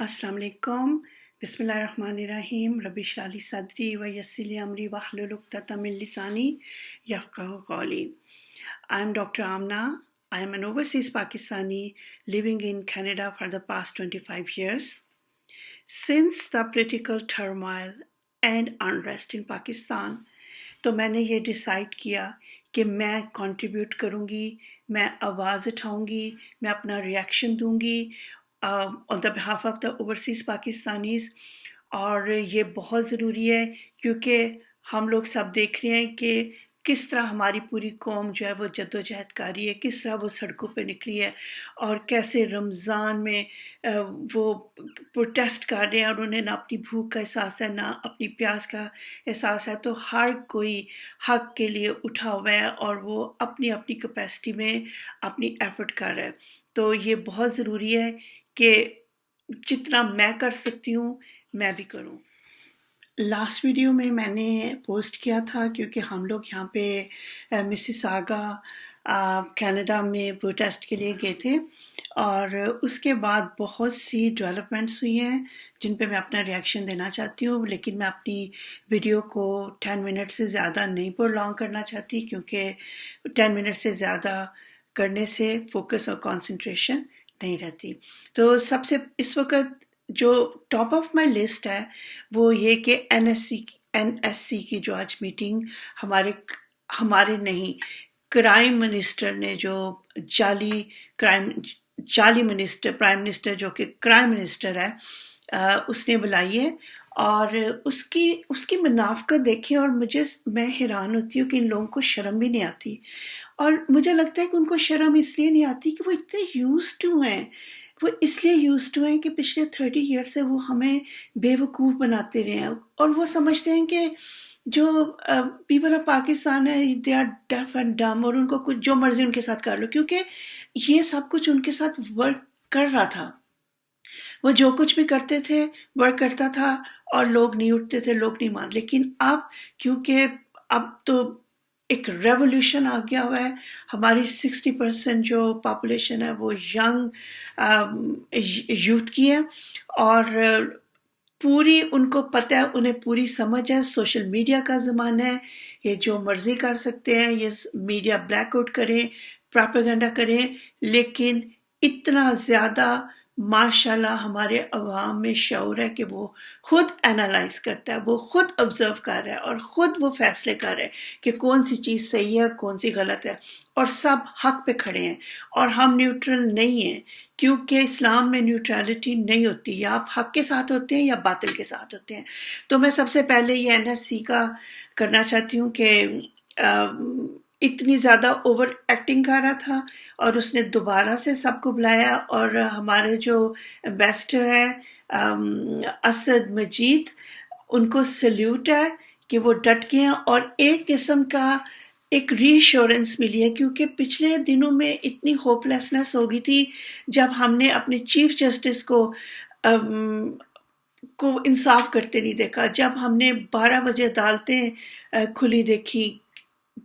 अस्सलाम वालेकुम बिस्मिल्लाहिर्रहमानिर्रहीम रब्बि इश्रह ली सदरी व यस्सिर ली अमरी वहलुल उक़दतम मिन लिसानी यफ़क़हू क़ौली. I am Dr. Amna. I am an overseas Pakistani living in Canada for the past 25 years. Since the political turmoil and unrest in Pakistan, तो मैंने ये डिसाइड किया कि मैं कंट्रीब्यूट करूँगी, मैं आवाज़ उठाऊँगी, मैं अपना रिएक्शन दूँगी on the behalf of the overseas Pakistanis. और ये बहुत ज़रूरी है क्योंकि हम लोग सब देख रहे हैं कि किस तरह हमारी पूरी कौम जो है वो जद्दोजहद कर रही है, किस तरह वो सड़कों पे निकली है और कैसे रमज़ान में वो प्रोटेस्ट कर रहे हैं और उन्हें ना अपनी भूख का एहसास है ना अपनी प्यास का एहसास है. तो हर कोई हक के लिए उठा हुआ है और वो अपनी अपनी कैपेसिटी में अपनी एफर्ट कर रहा है. तो ये बहुत ज़रूरी है कि जितना मैं कर सकती हूँ मैं भी करूँ. लास्ट वीडियो में मैंने पोस्ट किया था क्योंकि हम लोग यहाँ पे मिसिसागा कनाडा में प्रोटेस्ट के लिए गए थे और उसके बाद बहुत सी डेवलपमेंट्स हुई हैं जिन पे मैं अपना रिएक्शन देना चाहती हूँ. लेकिन मैं अपनी वीडियो को 10 मिनट से ज़्यादा नहीं प्रोलॉन्ग करना चाहती क्योंकि 10 मिनट से ज़्यादा करने से फोकस और कंसंट्रेशन नहीं रहती. तो सबसे इस वक्त जो टॉप ऑफ माय लिस्ट है वो ये कि एनएससी की जो आज मीटिंग हमारे नहीं क्राइम मिनिस्टर ने जो जाली मिनिस्टर प्राइम मिनिस्टर जो कि क्राइम मिनिस्टर है उसने बुलाई है और उसकी मुनाफकत देखें और मैं हैरान होती हूँ कि इन लोगों को शर्म भी नहीं आती. और मुझे लगता है कि उनको शर्म इसलिए नहीं आती कि वो इतने यूज्ड टू हैं. वो इसलिए यूज्ड टू हैं कि पिछले 30 ईयर से वो हमें बेवकूफ़ बनाते रहे हैं और वो समझते हैं कि जो पीपल ऑफ पाकिस्तान है दे आर डेफ एंड डम और उनको कुछ जो मर्जी उनके साथ कर लो क्योंकि ये सब कुछ उनके साथ वर्क कर रहा था. वो जो कुछ भी करते थे वर्क करता था और लोग नहीं उठते थे, लोग नहीं मान. लेकिन अब क्योंकि अब तो एक रेवोल्यूशन आ गया हुआ है, हमारी 60% जो पॉपुलेशन है वो यंग यूथ की है और पूरी उनको पता है, उन्हें पूरी समझ है. सोशल मीडिया का ज़माना है, ये जो मर्जी कर सकते हैं, ये मीडिया ब्लैकआउट करें, प्रोपेगेंडा करें. लेकिन इतना ज़्यादा माशाल्लाह हमारे अवाम में शऊर है कि वो खुद एनालाइज करता है, वो खुद ऑब्जर्व कर रहा है और खुद वो फैसले कर रहा है कि कौन सी चीज़ सही है और कौन सी गलत है. और सब हक पे खड़े हैं और हम न्यूट्रल नहीं हैं क्योंकि इस्लाम में न्यूट्रलिटी नहीं होती. या आप हक के साथ होते हैं या बातिल के साथ होते हैं. तो मैं सबसे पहले ये एनएससी का करना चाहती हूँ कि इतनी ज़्यादा ओवर एक्टिंग कर रहा था और उसने दोबारा से सबको बुलाया और हमारे जो एम्बेसडर हैं असद मजीद, उनको सल्यूट है कि वो डट गए हैं और एक किस्म का एक रीअश्योरेंस मिली है क्योंकि पिछले दिनों में इतनी होपलेसनेस हो गई थी जब हमने अपने चीफ जस्टिस को इंसाफ करते नहीं देखा, जब हमने 12 बजे अदालतें खुली देखी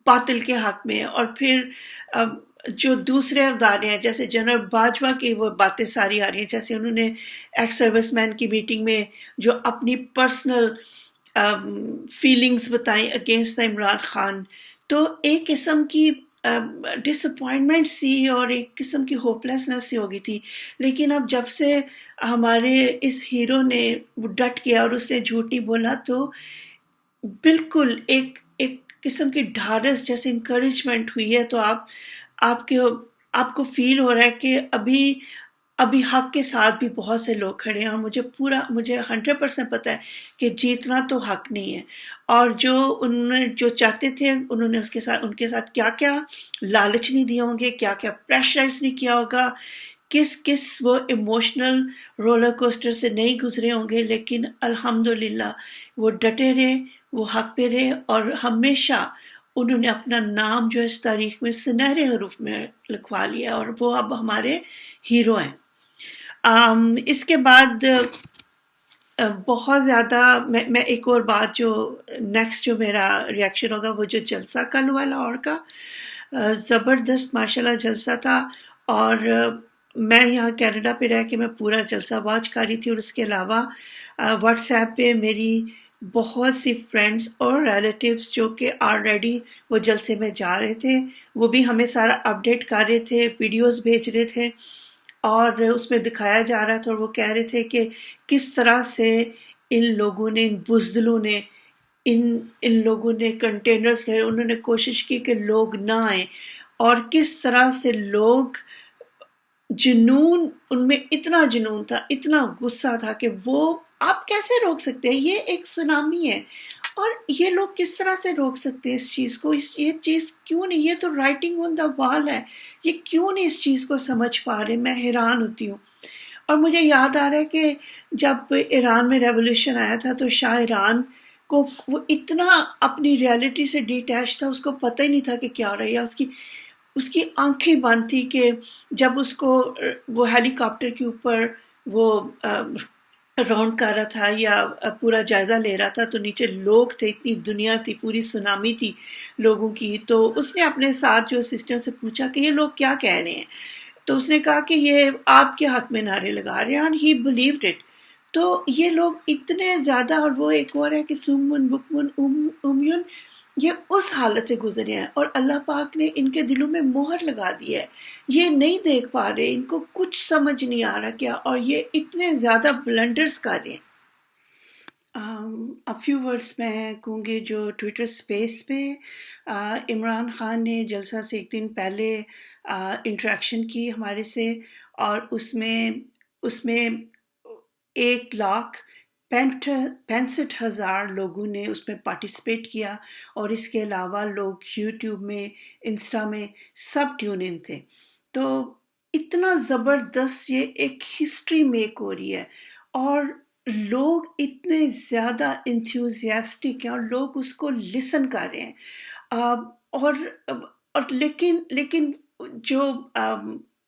बातिल के हक में. और फिर जो दूसरे अदारे हैं जैसे जनरल बाजवा की वो बातें सारी आ रही हैं, जैसे उन्होंने एक्स सर्विसमैन की मीटिंग में जो अपनी पर्सनल फीलिंग्स बताई अगेंस्ट द इमरान खान. तो एक किस्म की डिसअपॉइंटमेंट सी और एक किस्म की होपलेसनेस सी हो गई थी. लेकिन अब जब से हमारे इस हीरो ने डट गया और उसने झूठ नहीं बोला तो बिल्कुल एक किस्म की ढारस जैसे इंकरेजमेंट हुई है. तो आपको फील हो रहा है कि अभी हक के साथ भी बहुत से लोग खड़े हैं और मुझे 100% पता है कि जीतना तो हक नहीं है. और जो चाहते थे उन्होंने उनके साथ क्या लालच नहीं दिए होंगे, क्या प्रेशराइज नहीं किया होगा, किस वो इमोशनल रोलर कोस्टर से नहीं गुजरे होंगे. लेकिन अल्हम्दुलिल्लाह वो डटे रहे, वो हक पे रहे और हमेशा उन्होंने अपना नाम जो इस तारीख में सुनहरे हरूफ में लिखवा लिया और वो अब हमारे हीरो हैं. इसके बाद बहुत ज़्यादा मैं एक और बात जो नेक्स्ट जो मेरा रिएक्शन होगा वो जो जलसा कल हुआ लाहौर का, ज़बरदस्त माशाल्लाह जलसा था. और میں یہاں کینیڈا پہ رہ کے میں پورا جلسہ واچ کر رہی تھی، اور اس کے علاوہ واٹس ایپ پہ میری بہت سی فرینڈس اور ریلیٹیوز جو کہ آلریڈی وہ جلسے میں جا رہے تھے، وہ بھی ہمیں سارا اپڈیٹ کر رہے تھے، ویڈیوز بھیج رہے تھے، اور اس میں دکھایا جا رہا تھا، اور وہ کہہ رہے تھے کہ کس طرح سے ان لوگوں نے، ان بزدلوں نے، ان لوگوں نے کنٹینرز کے انہوں نے کوشش کی کہ لوگ نہ آئیں، اور کس طرح سے لوگ جنون، ان میں اتنا جنون تھا، اتنا غصہ تھا کہ وہ آپ کیسے روک سکتے ہیں؟ یہ ایک سونامی ہے، اور یہ لوگ کس طرح سے روک سکتے ہیں اس چیز کو؟ یہ چیز کیوں نہیں؟ یہ تو رائٹنگ آن دا وال ہے، یہ کیوں نہیں اس چیز کو سمجھ پا رہے؟ میں حیران ہوتی ہوں۔ اور مجھے یاد آ رہا ہے کہ جب ایران میں ریولوشن آیا تھا تو شاہ ایران کو وہ اتنا اپنی ریالٹی سے ڈیٹیچ تھا، اس کو پتہ ہی نہیں تھا کہ کیا ہو رہا ہے، اس کی آنکھیں بند تھی کہ جب اس کو وہ ہیلی کاپٹر کے اوپر وہ راؤنڈ کر رہا تھا یا پورا جائزہ لے رہا تھا، تو نیچے لوگ تھے، اتنی دنیا تھی، پوری سونامی تھی لوگوں کی، تو اس نے اپنے ساتھ جو سسٹر سے پوچھا کہ یہ لوگ کیا کہہ رہے ہیں، تو اس نے کہا کہ یہ آپ کے حق میں نعرے لگا رہے ہیں، and he believed it۔ تو یہ لوگ اتنے زیادہ، اور وہ ایک اور ہے کہ سمن بکمن امیون، یہ اس حالت سے گزرے ہیں، اور اللہ پاک نے ان کے دلوں میں مہر لگا دی ہے، یہ نہیں دیکھ پا رہے، ان کو کچھ سمجھ نہیں آ رہا کیا، اور یہ اتنے زیادہ بلنڈرز کر رہے ہیں۔ فیو ورڈس میں کہوں گی جو ٹویٹر اسپیس پہ عمران خان نے جلسہ سے ایک دن پہلے انٹریکشن کی ہمارے سے، اور اس میں 1,65,000 لوگوں نے اس میں پارٹیسپیٹ کیا، اور اس کے علاوہ لوگ یوٹیوب میں، انسٹا میں سب ٹیون ان تھے، تو اتنا زبردست یہ ایک ہسٹری میک ہو رہی ہے، اور لوگ اتنے زیادہ انتھیوزیاسٹک ہیں، اور لوگ اس کو لسن کر رہے ہیں، اور لیکن جو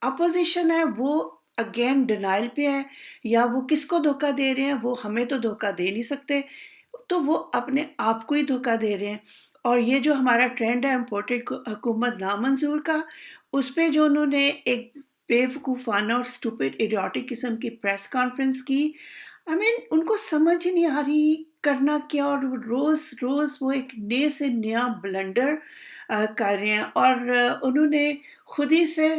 اپوزیشن ہے وہ اگین ڈینائل پہ ہے، یا وہ کس کو دھوکہ دے رہے ہیں؟ وہ ہمیں تو دھوکہ دے نہیں سکتے، تو وہ اپنے آپ کو ہی دھوکہ دے رہے ہیں۔ اور یہ جو ہمارا ٹرینڈ ہے امپورٹڈ حکومت نامنظور کا، اس پہ جو انہوں نے ایک بے وقوفانہ اور اسٹوپڈ ایڈیوٹک قسم کی پریس کانفرنس کی، ان کو سمجھ ہی نہیں آ رہی کرنا کیا، اور روز روز وہ ایک نئے سے نیا بلنڈر کر رہے ہیں، اور انہوں نے خود ہی سے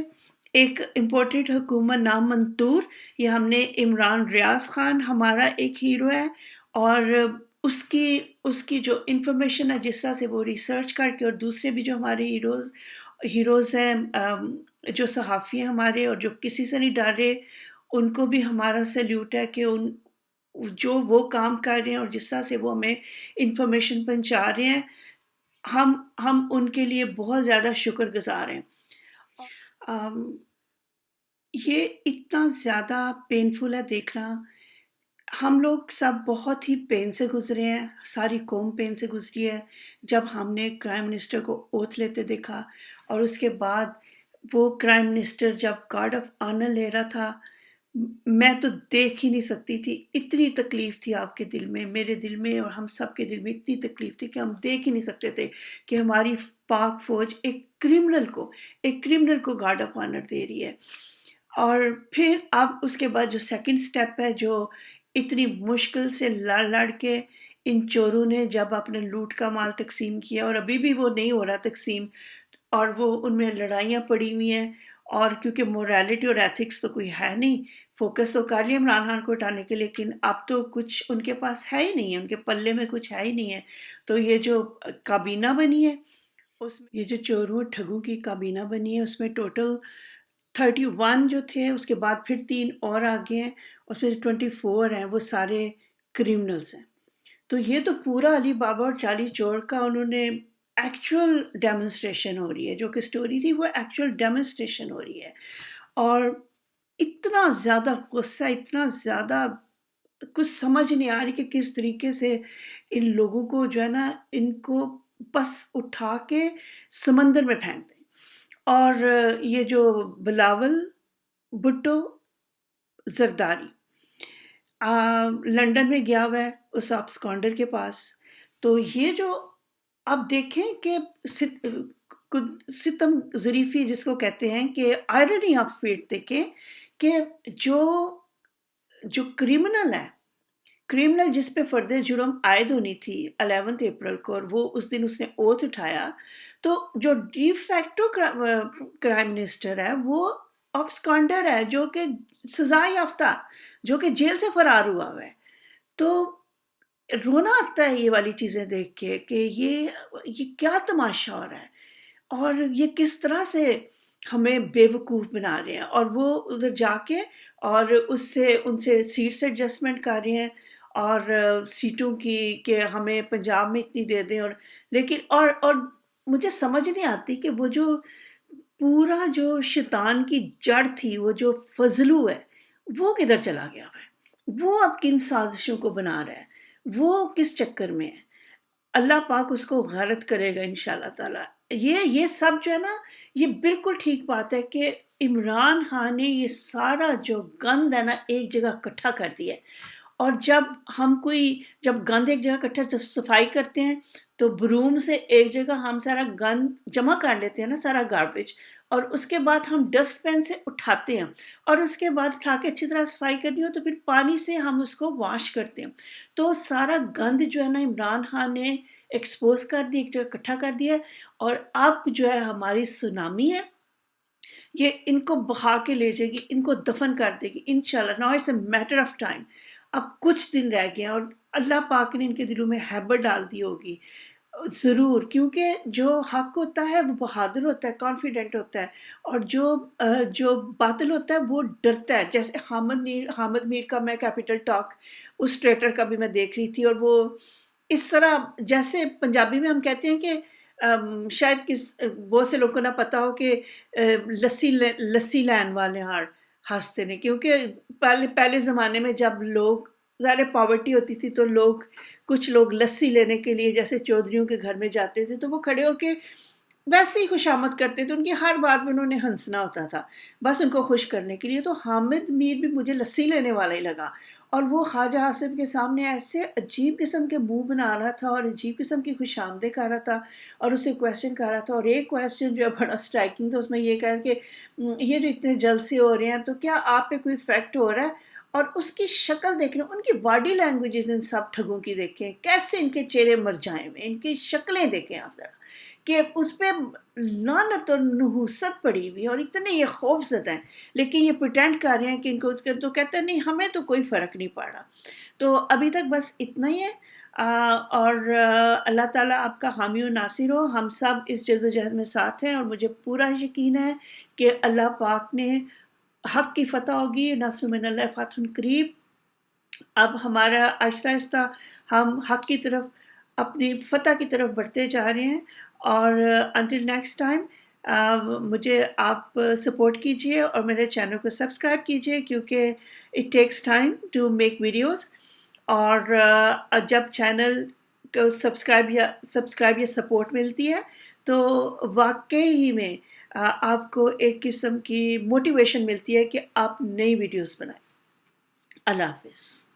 ایک امپورٹڈ حکومت نام منطور، یہ ہم نے عمران ریاض خان ہمارا ایک ہیرو ہے، اور اس کی جو انفارمیشن ہے، جس طرح سے وہ ریسرچ کر کے، اور دوسرے بھی جو ہمارے ہیروز ہیں، جو صحافی ہیں ہمارے، اور جو کسی سے نہیں ڈر رہے، ان کو بھی ہمارا سیلیوٹ ہے کہ جو وہ کام کر رہے ہیں، اور جس طرح سے وہ ہمیں انفارمیشن پہنچا رہے ہیں، ہم ان کے لیے بہت زیادہ شکر گزار ہیں۔ یہ اتنا زیادہ پینفل ہے دیکھنا، ہم لوگ سب بہت ہی پین سے گزرے ہیں، ساری قوم پین سے گزری ہے جب ہم نے کرائم منسٹر کو اوتھ لیتے دیکھا، اور اس کے بعد وہ کرائم منسٹر جب گارڈ آف آنر لے رہا تھا، میں تو دیکھ ہی نہیں سکتی تھی، اتنی تکلیف تھی آپ کے دل میں، میرے دل میں، اور ہم سب کے دل میں اتنی تکلیف تھی کہ ہم دیکھ ہی نہیں سکتے تھے کہ ہماری پاک فوج ایک کرمنل کو گارڈ آف آنر دے رہی ہے۔ اور پھر اب اس کے بعد جو سیکنڈ سٹیپ ہے، جو اتنی مشکل سے لڑ کے ان چوروں نے جب اپنے لوٹ کا مال تقسیم کیا، اور ابھی بھی وہ نہیں ہو رہا تقسیم، اور وہ ان میں لڑائیاں پڑی ہوئی ہیں، اور کیونکہ موریلٹی اور ایتھکس تو کوئی ہے نہیں، فوکس تو کر لیا عمران خان کو ہٹانے کے، لیکن اب تو کچھ ان کے پاس ہے ہی نہیں ہے، ان کے پلے میں کچھ ہے ہی نہیں ہے۔ تو یہ جو کابینہ بنی ہے، اس میں یہ جو چوروں ٹھگوں کی کابینہ بنی ہے، اس میں ٹوٹل 31 جو تھے، اس کے بعد پھر 3 اور آگے ہیں، اس میں 24 ہیں، وہ سارے کرمنلز ہیں۔ تو یہ تو پورا علی بابا اور چالی چور کا انہوں نے ایکچوئل ڈیمونسٹریشن ہو رہی ہے، جو کہ سٹوری تھی وہ ایکچوئل ڈیمونسٹریشن ہو رہی ہے، اور اتنا زیادہ غصہ، اتنا زیادہ کچھ سمجھ نہیں آ رہی کہ کس طریقے سے ان لوگوں کو جو ہے نا، ان کو بس اٹھا کے سمندر میں پھینک دیں۔ اور یہ جو بلاول بھٹو زرداری لنڈن میں گیا ہوا ہے اس ابسکانڈر کے پاس، تو یہ جو اب دیکھیں کہ सितम ज़रीफ़ी जिसको कहते हैं कि आयरनी ऑफ फेट देखें कि जो जो क्रिमिनल जिस पे फ़र्द जुर्म आयद होनी थी 11 अप्रैल को, और वो उस दिन उसने ओथ उठाया, तो जो डी फैक्टो प्राइम मिनिस्टर है वो ऑब्सकॉन्डर है, जो कि सज़ा याफ्ता, जो कि जेल से फ़रार हुआ हुआ है। तो रोना आता है ये वाली चीज़ें देख के कि ये क्या तमाशा हो रहा है, और ये किस तरह से हमें बेवकूफ़ बना रहे हैं, और वो उधर जाके और उससे उनसे सीट्स एडजस्टमेंट कर रहे हैं, और सीटों की कि हमें पंजाब में इतनी दे दें, और लेकिन और मुझे समझ नहीं आती कि वो जो पूरा जो शैतान की जड़ थी, वो जो फजलू है, वो किधर चला गया है? वो अब किन साजिशों को बना रहा है? वो किस चक्कर में है? अल्लाह पाक उसको गलत करेगा इंशाल्लाह ताला। ये सब जो है ना, ये बिल्कुल ठीक बात है कि इमरान खान ने ये सारा जो गंद है ना एक जगह इकट्ठा कर दिया है। और जब गंद एक जगह इकट्ठा जब सफाई करते हैं, तो ब्रूम से एक जगह हम सारा गंद जमा कर लेते हैं ना, सारा गार्बेज, और उसके बाद हम डस्टबिन से उठाते हैं, और उसके बाद उठा के अच्छी तरह सफाई करनी हो तो फिर पानी से हम उसको वॉश करते हैं। तो सारा गंद जो है ना इमरान खान ने एक्सपोज कर दिया, एक जगह इकट्ठा कर दिया है, और अब जो है हमारी सुनामी है, ये इनको बहा के ले जाएगी, इनको दफन कर देगी इंशाल्लाह। Now it's a matter of time. अब कुछ दिन रह गए हैं, और अल्लाह पाक ने इनके दिलों में हैबत डाल दी होगी ज़रूर, क्योंकि जो हक होता है वो बहादुर होता है, कॉन्फिडेंट होता है, और जो बातिल होता है वो डरता है। जैसे हामिद मीर का मैं कैपिटल टॉक उस ट्रेटर का भी मैं देख रही थी, और वो इस तरह जैसे पंजाबी में हम कहते हैं कि शायद बहुत से लोगों को ना पता हो कि लस्सी लैन वाले हार हंसते ने, क्योंकि पहले पहले ज़माने में जब लोग ज़्यादा पॉवर्टी होती थी, तो कुछ लोग लस्सी लेने के लिए जैसे चौधरियों के घर में जाते थे, तो वो खड़े होके वैसे ही खुशामद करते थे, उनकी हर बात में उन्होंने हंसना होता था, बस उनको खुश करने के लिए। तो हामिद मीर भी मुझे लस्सी लेने वाला ही लगा, और वो ख्वाजा आसिफ के सामने ऐसे अजीब किस्म के मुंह बना रहा था, और अजीब किस्म की खुशामदें कर रहा था, और उससे क्वेश्चन कर रहा था। और एक क्वेश्चन जो है बड़ा स्ट्राइकिंग था, उसमें ये कह कि ये जो इतने जल्द से हो रहे हैं, तो क्या आप पे कोई इफेक्ट हो रहा है? और उसकी शक्ल देखना, उनकी बॉडी लैंग्वेजेस इन सब ठगों की देखें, कैसे इनके चेहरे मरझाए हुए, इनकी शक्लें देखें आप जरा, कि उस पे लानत और नहूसत पड़ी हुई है, और इतने ये खौफज़दा हैं, लेकिन ये प्रिटेंड कर रहे हैं कि इनको, तो कहते हैं नहीं हमें तो कोई फ़र्क नहीं पड़ा। तो अभी तक बस इतना ही है। और अल्लाह ताला आपका हामी और नासिर हो, हम सब इस जद्दोजहद में साथ हैं, और मुझे पूरा यकीन है कि अल्लाह पाक ने हक़ की फ़तह होगी, नस्र मिनल्लाह फ़तहुन करीब। अब हमारा आहिस्ता-आहिस्ता हम हक़ की तरफ, अपनी फ़तह की तरफ बढ़ते जा रहे हैं, और अंटिल नेक्स्ट टाइम मुझे आप सपोर्ट कीजिए और मेरे चैनल को सब्सक्राइब कीजिए, क्योंकि it takes time to make videos. और जब चैनल को सब्सक्राइब या सपोर्ट मिलती है, तो वाक़ई ही में आपको एक किस्म की मोटिवेशन मिलती है कि आप नई वीडियोज़ बनाएँ। अल्लाह हाफ़िज़।